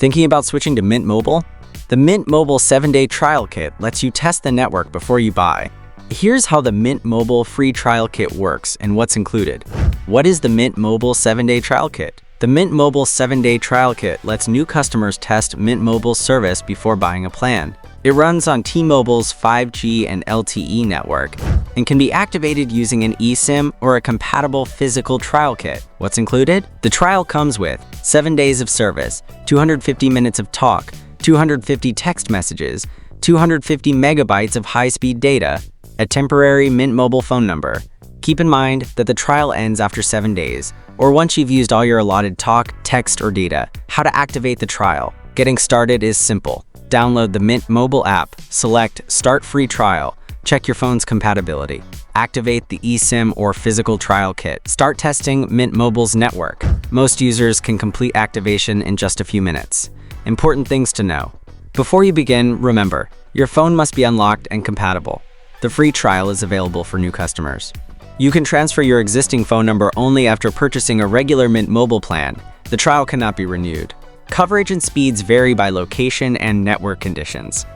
Thinking about switching to Mint Mobile? The Mint Mobile 7-day trial kit lets you test the network before you buy. Here's how the Mint Mobile free trial kit works and what's included. What is the Mint Mobile 7-day trial kit? The Mint Mobile 7-day trial kit lets new customers test Mint Mobile's service before buying a plan. It runs on T-Mobile's 5G and LTE network and can be activated using an eSIM or a compatible physical trial kit. What's included? The trial comes with 7 days of service, 250 minutes of talk, 250 text messages, 250 megabytes of high-speed data, a temporary Mint Mobile phone number. Keep in mind that the trial ends after 7 days, or once you've used all your allotted talk, text, or data. How to activate the trial. Getting started is simple. Download the Mint Mobile app, select Start Free Trial, check your phone's compatibility. Activate the eSIM or physical trial kit. Start testing Mint Mobile's network. Most users can complete activation in just a few minutes. Important things to know. Before you begin, remember, your phone must be unlocked and compatible. The free trial is available for new customers. You can transfer your existing phone number only after purchasing a regular Mint Mobile plan. The trial cannot be renewed. Coverage and speeds vary by location and network conditions.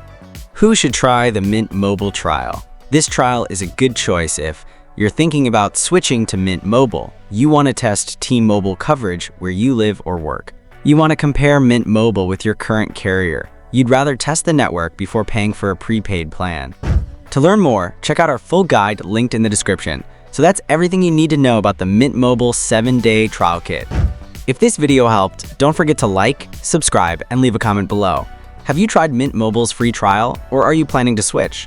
Who should try the Mint Mobile trial? This trial is a good choice if you're thinking about switching to Mint Mobile. You want to test T-Mobile coverage where you live or work. You want to compare Mint Mobile with your current carrier. You'd rather test the network before paying for a prepaid plan. To learn more, check out our full guide linked in the description. So that's everything you need to know about the Mint Mobile 7-day trial kit. If this video helped, don't forget to like, subscribe, and leave a comment below. Have you tried Mint Mobile's free trial, or are you planning to switch?